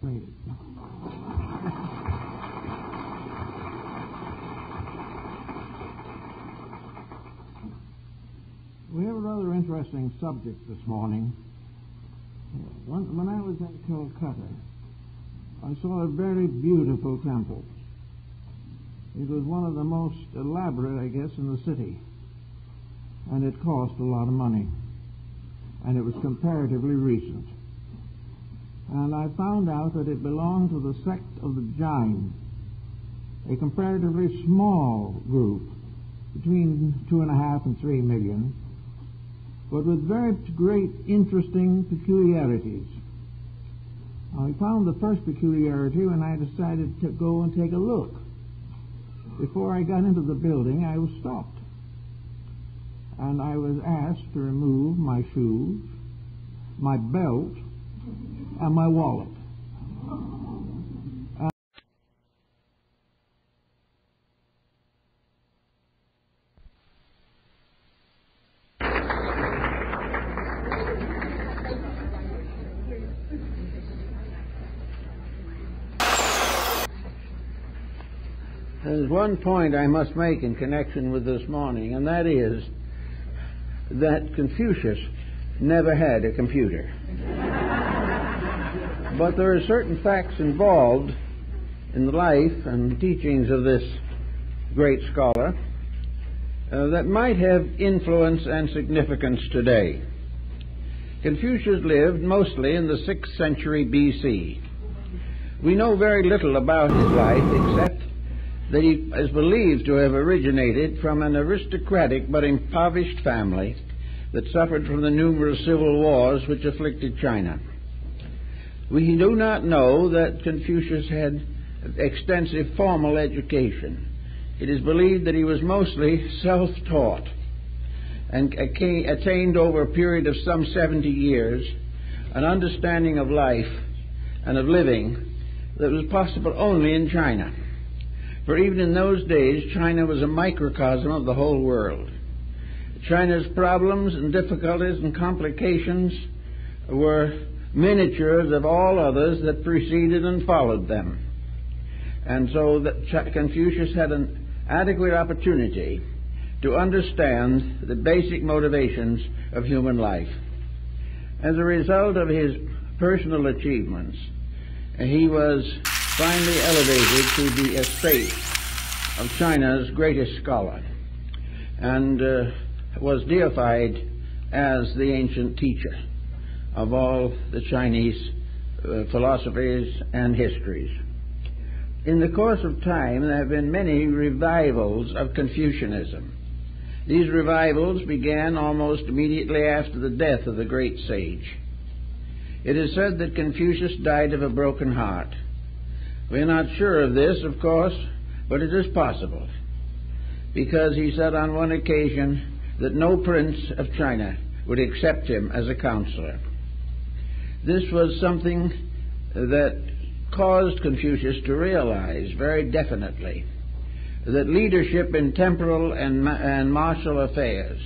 faded. We have a rather interesting subject this morning. When I was in Calcutta, I saw a very beautiful temple. It was one of the most elaborate, I guess, in the city. And it cost a lot of money. And it was comparatively recent. And I found out that it belonged to the sect of the Jain, a comparatively small group, between 2.5 and 3 million, but with very great interesting peculiarities. I found the first peculiarity when I decided to go and take a look. Before I got into the building, I was stopped. And I was asked to remove my shoes, my belt, and my wallet. There's one point I must make in connection with this morning, and that is that Confucius never had a computer. But there are certain facts involved in the life and teachings of this great scholar that might have influence and significance today. Confucius lived mostly in the 6th century B.C. We know very little about his life except that he is believed to have originated from an aristocratic but impoverished family that suffered from the numerous civil wars which afflicted China. We do not know that Confucius had extensive formal education. It is believed that he was mostly self-taught and attained over a period of some 70 years an understanding of life and of living that was possible only in China. For even in those days, China was a microcosm of the whole world. China's problems and difficulties and complications were miniatures of all others that preceded and followed them. And so that Confucius had an adequate opportunity to understand the basic motivations of human life. As a result of his personal achievements, he was finally elevated to the estate of China's greatest scholar and was deified as the ancient teacher of all the Chinese philosophies and histories. In the course of time, there have been many revivals of Confucianism. These revivals began almost immediately after the death of the great sage. It is said that Confucius died of a broken heart. We are not sure of this, of course, but it is possible, because he said on one occasion that no prince of China would accept him as a counselor. This was something that caused Confucius to realize very definitely that leadership in temporal and martial affairs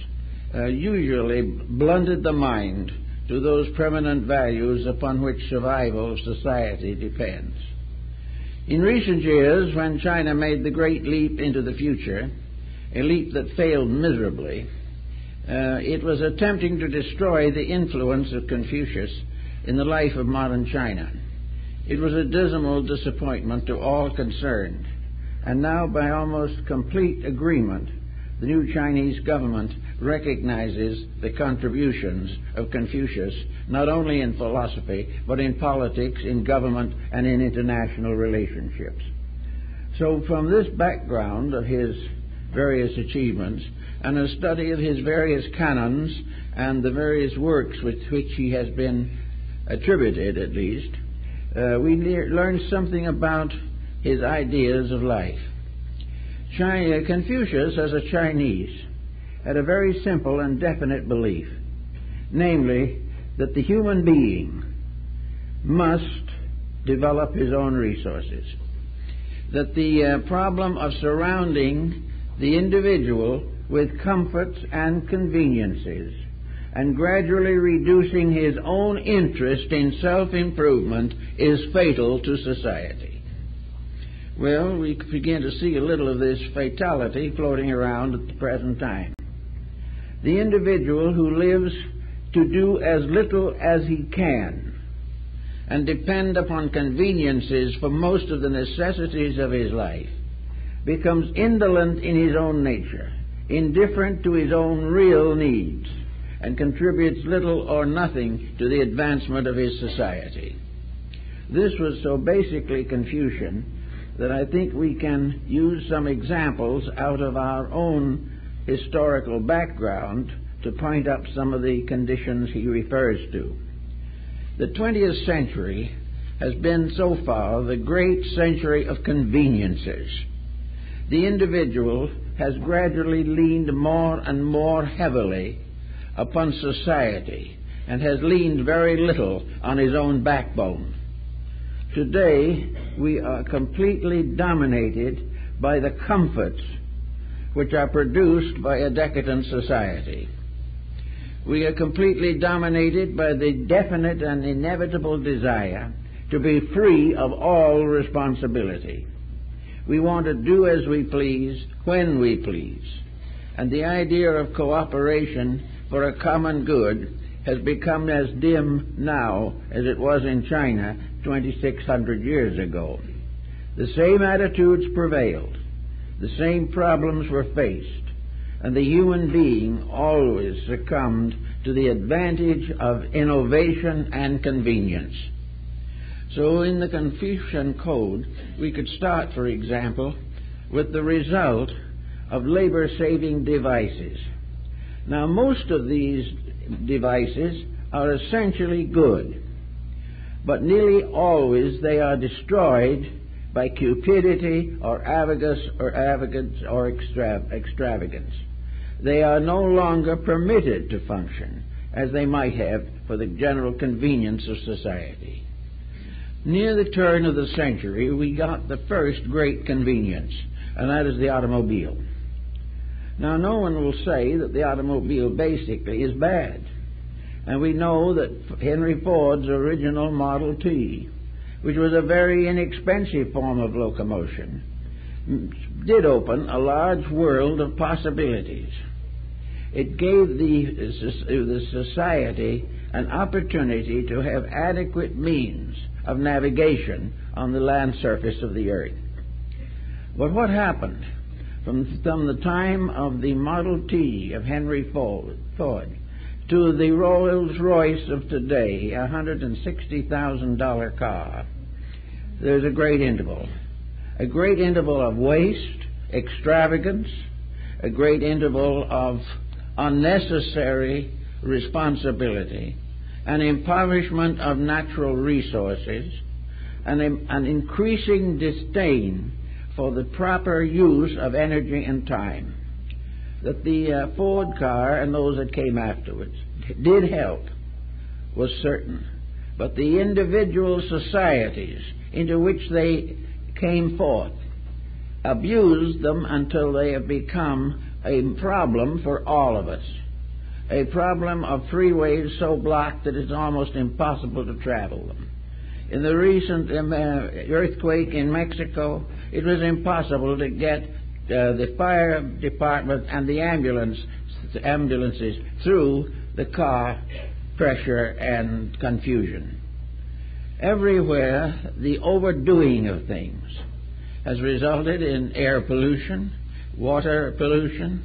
usually blunted the mind to those permanent values upon which survival of society depends. In recent years, when China made the great leap into the future, a leap that failed miserably, it was attempting to destroy the influence of Confucius in the life of modern China. It was a dismal disappointment to all concerned, and now by almost complete agreement, the new Chinese government recognizes the contributions of Confucius, not only in philosophy, but in politics, in government, and in international relationships. So from this background of his various achievements, and a study of his various canons and the various works with which he has been attributed, at least, we learn something about his ideas of life. Confucius, as a Chinese, had a very simple and definite belief, namely that the human being must develop his own resources, that the problem of surrounding the individual with comforts and conveniences and gradually reducing his own interest in self-improvement is fatal to society. Well, we begin to see a little of this fatality floating around at the present time. The individual who lives to do as little as he can and depend upon conveniences for most of the necessities of his life becomes indolent in his own nature, indifferent to his own real needs, and contributes little or nothing to the advancement of his society. This was so basically Confucian that I think we can use some examples out of our own historical background to point up some of the conditions he refers to. The 20th century has been so far the great century of conveniences. The individual has gradually leaned more and more heavily upon society and has leaned very little on his own backbone. Today, we are completely dominated by the comforts which are produced by a decadent society. We are completely dominated by the definite and inevitable desire to be free of all responsibility. We want to do as we please, when we please. And the idea of cooperation for a common good has become as dim now as it was in China 2,600 years ago. The same attitudes prevailed. The same problems were faced. And the human being always succumbed to the advantage of innovation and convenience. So in the Confucian Code, we could start, for example, with the result of labor-saving devices. Now, most of these devices are essentially good, but nearly always they are destroyed by cupidity or arrogance or extravagance. They are no longer permitted to function as they might have for the general convenience of society. Near the turn of the century, we got the first great convenience, and that is the automobile. Now, no one will say that the automobile basically is bad. And we know that Henry Ford's original Model T, which was a very inexpensive form of locomotion, did open a large world of possibilities. It gave the society an opportunity to have adequate means of navigation on the land surface of the earth. But what happened from the time of the Model T of Henry Ford to the Rolls-Royce of today, a $160,000 car? There's a great interval of waste, extravagance, a great interval of unnecessary responsibility, an impoverishment of natural resources, and an increasing disdain for the proper use of energy and time. That the Ford car and those that came afterwards did help was certain, but the individual societies into which they came forth abused them until they have become a problem for all of us. A problem of freeways so blocked that it's almost impossible to travel them. In the recent earthquake in Mexico, it was impossible to get the fire department and the ambulances through the car pressure and confusion. Everywhere, the overdoing of things has resulted in air pollution, water pollution,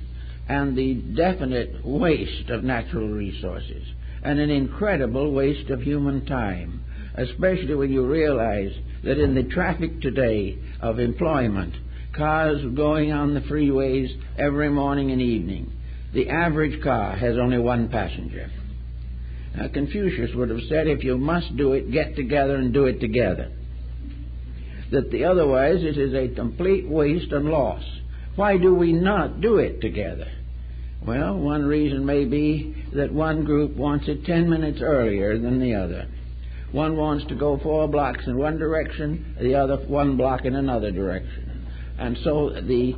and the definite waste of natural resources, and an incredible waste of human time, especially when you realize that in the traffic today of employment, cars going on the freeways every morning and evening, the average car has only one passenger. Now, Confucius would have said, if you must do it, get together and do it together. Otherwise it is a complete waste and loss. Why do we not do it together? Well, one reason may be that one group wants it 10 minutes earlier than the other. One wants to go 4 blocks in one direction, the other 1 block in another direction. And so the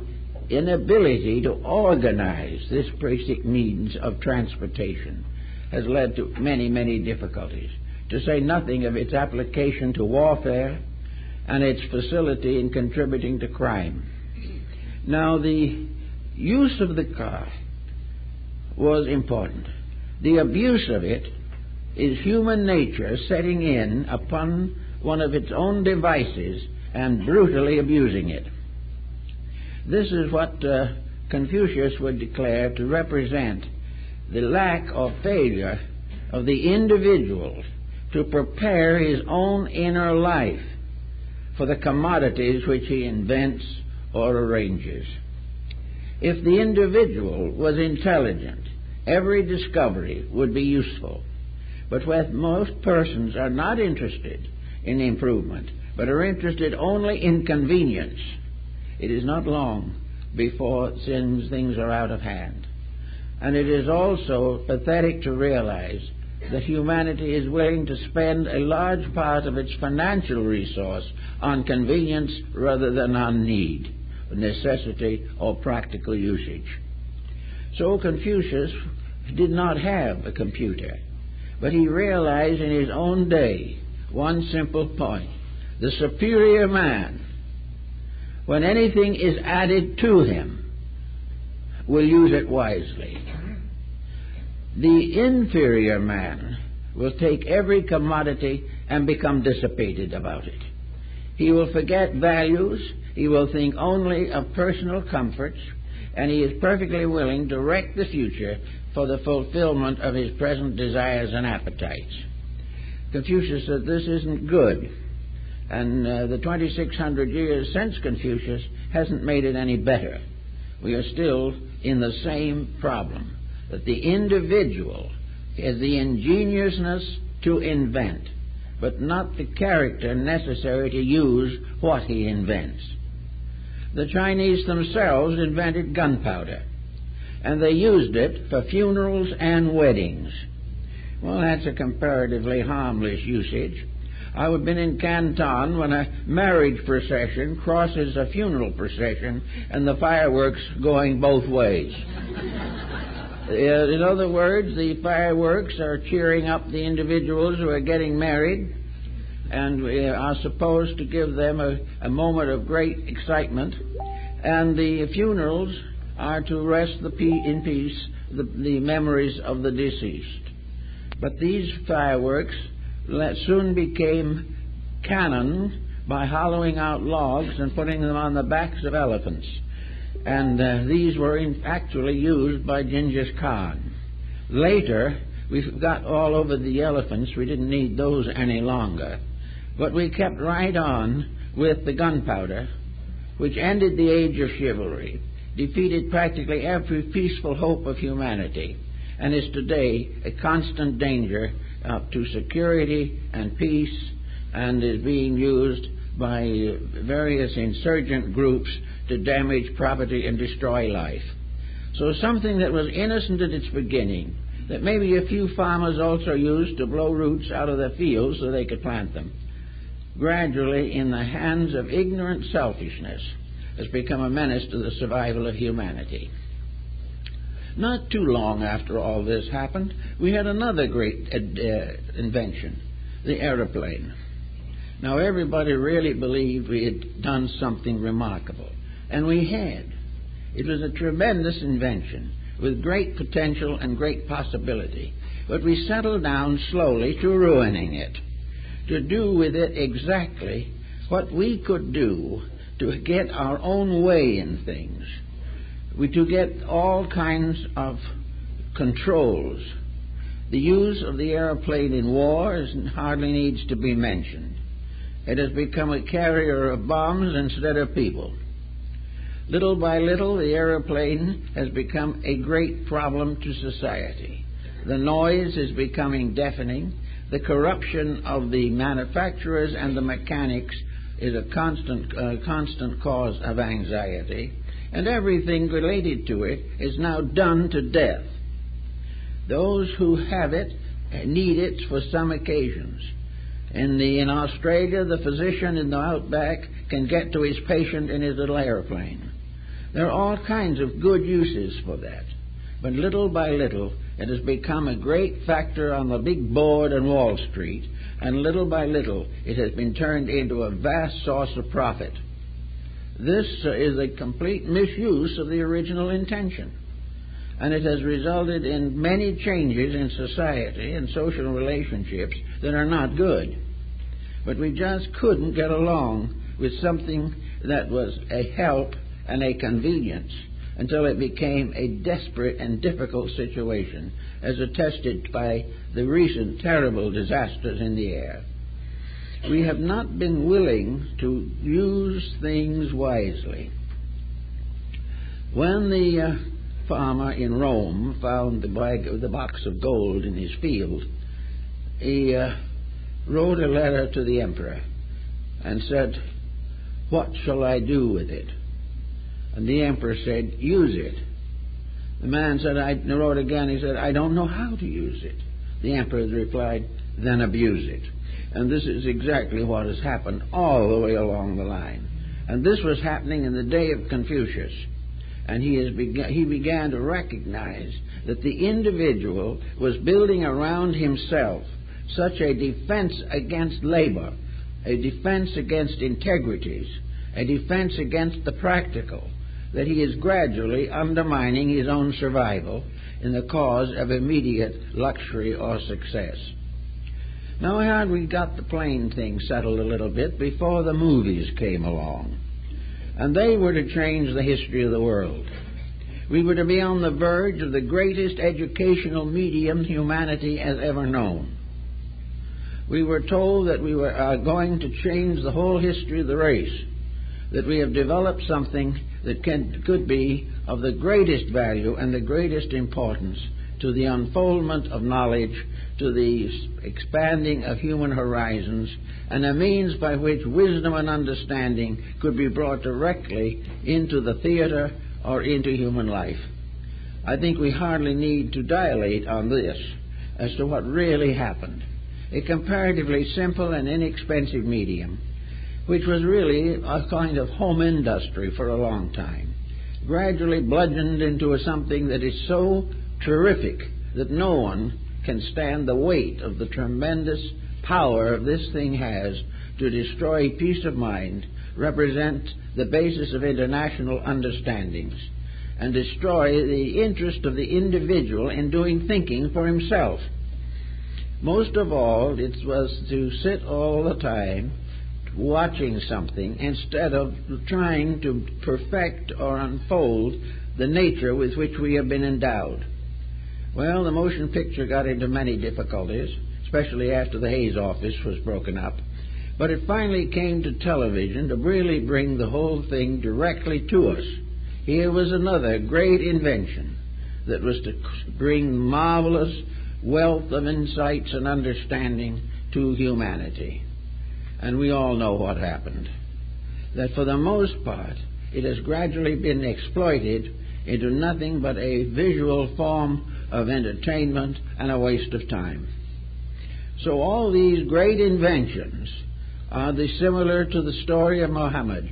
inability to organize this basic means of transportation has led to many, many difficulties, to say nothing of its application to warfare and its facility in contributing to crime. Now, the use of the car was important. The abuse of it is human nature setting in upon one of its own devices and brutally abusing it. This is what Confucius would declare to represent the lack or failure of the individual to prepare his own inner life for the commodities which he invents or arranges. If the individual was intelligent, every discovery would be useful. But when most persons are not interested in improvement, but are interested only in convenience, it is not long before things are out of hand. And it is also pathetic to realize that humanity is willing to spend a large part of its financial resource on convenience rather than on need, necessity, or practical usage. So Confucius did not have a computer, but he realized in his own day one simple point: the superior man, when anything is added to him, will use it wisely. The inferior man will take every commodity and become dissipated about it. He will forget values, he will think only of personal comforts, and he is perfectly willing to wreck the future for the fulfillment of his present desires and appetites. Confucius said this isn't good, and the 2,600 years since Confucius hasn't made it any better. We are still in the same problem, that the individual has the ingeniousness to invent, but not the character necessary to use what he invents. The Chinese themselves invented gunpowder, and they used it for funerals and weddings. Well, that's a comparatively harmless usage. I've been in Canton when a marriage procession crosses a funeral procession and the fireworks going both ways. In other words, the fireworks are cheering up the individuals who are getting married and are supposed to give them a moment of great excitement, and the funerals are to rest in peace the memories of the deceased. But these fireworks soon became cannon by hollowing out logs and putting them on the backs of elephants. And these were actually used by Genghis Khan. Later, we got all over the elephants. We didn't need those any longer. But we kept right on with the gunpowder, which ended the age of chivalry, defeated practically every peaceful hope of humanity, and is today a constant danger to security and peace, and is being used by various insurgent groups to damage property and destroy life. So something that was innocent at its beginning, that maybe a few farmers also used to blow roots out of their fields so they could plant them, gradually in the hands of ignorant selfishness has become a menace to the survival of humanity. Not too long after all this happened, we had another great invention, the aeroplane. Now, everybody really believed we had done something remarkable, and we had. It was a tremendous invention with great potential and great possibility, but we settled down slowly to ruining it, to do with it exactly what we could do to get our own way in things. To get all kinds of controls. The use of the airplane in war hardly needs to be mentioned. It has become a carrier of bombs instead of people. Little by little, the airplane has become a great problem to society. The noise is becoming deafening. The corruption of the manufacturers and the mechanics is a constant cause of anxiety. And everything related to it is now done to death. Those who have it need it for some occasions. In Australia, the physician in the outback can get to his patient in his little airplane. There are all kinds of good uses for that. But little by little, It has become a great factor on the big board on Wall Street, and little by little it has been turned into a vast source of profit. This is a complete misuse of the original intention, and it has resulted in many changes in society and social relationships that are not good. But we just couldn't get along with something that was a help and a convenience until it became a desperate and difficult situation, as attested by the recent terrible disasters in the air. We have not been willing to use things wisely. When the farmer in Rome found the box of gold in his field, he wrote a letter to the emperor and said, "What shall I do with it?" And the emperor said, "Use it." The man said, wrote again, he said, "I don't know how to use it." The emperor replied, "Then abuse it." And this is exactly what has happened all the way along the line. And this was happening in the day of Confucius. And he began to recognize that the individual was building around himself such a defense against labor, a defense against integrities, a defense against the practical, that he is gradually undermining his own survival in the cause of immediate luxury or success. Now, had we got the plain thing settled a little bit before the movies came along, and they were to change the history of the world. We were to be on the verge of the greatest educational medium humanity has ever known. We were told that we were going to change the whole history of the race, that we have developed something that could be of the greatest value and the greatest importance to the unfoldment of knowledge, to the expanding of human horizons, and a means by which wisdom and understanding could be brought directly into the theater or into human life. I think we hardly need to dilate on this as to what really happened. A comparatively simple and inexpensive medium, which was really a kind of home industry for a long time, gradually bludgeoned into something that is so terrific that no one can stand the weight of the tremendous power this thing has to destroy peace of mind, represent the basis of international understandings, and destroy the interest of the individual in doing thinking for himself. Most of all, it was to sit all the time watching something instead of trying to perfect or unfold the nature with which we have been endowed. Well, the motion picture got into many difficulties, especially after the Hayes office was broken up. But it finally came to television to really bring the whole thing directly to us. Here was another great invention that was to bring marvelous wealth of insights and understanding to humanity. And we all know what happened. That for the most part, it has gradually been exploited into nothing but a visual form of entertainment and a waste of time. So all these great inventions are similar to the story of Muhammad,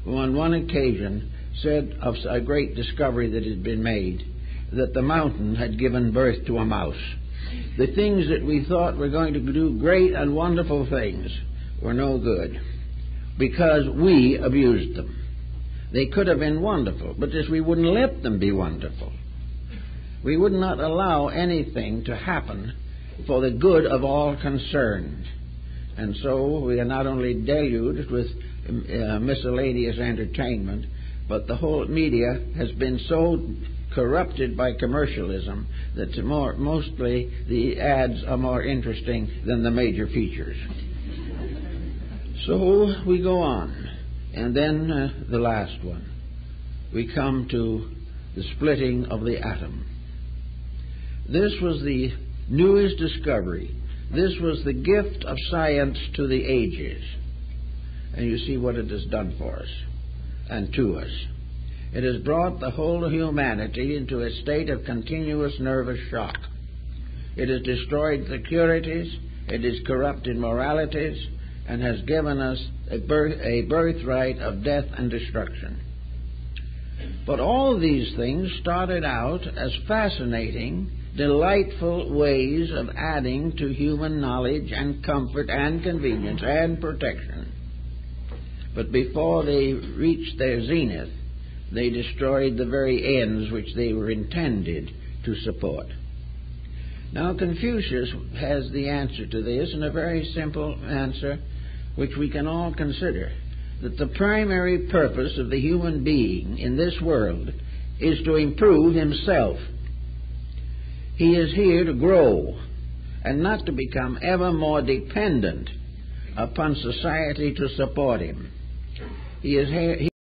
who on one occasion said of a great discovery that had been made, that the mountain had given birth to a mouse. The things that we thought were going to do great and wonderful things were no good because we abused them. They could have been wonderful, but just we wouldn't let them be wonderful. We would not allow anything to happen for the good of all concerned. And so we are not only deluged with miscellaneous entertainment, but the whole media has been so corrupted by commercialism that mostly the ads are more interesting than the major features. So we go on. And then the last one. We come to the splitting of the atom. This was the newest discovery. This was the gift of science to the ages. And you see what it has done for us and to us. It has brought the whole of humanity into a state of continuous nervous shock. It has destroyed securities, it has corrupted moralities, and has given us a birthright of death and destruction. But all these things started out as fascinating delightful ways of adding to human knowledge and comfort and convenience and protection. But before they reached their zenith, they destroyed the very ends which they were intended to support. Now, Confucius has the answer to this, and a very simple answer which we can all consider, that the primary purpose of the human being in this world is to improve himself. He is here to grow and not to become ever more dependent upon society to support him. He is here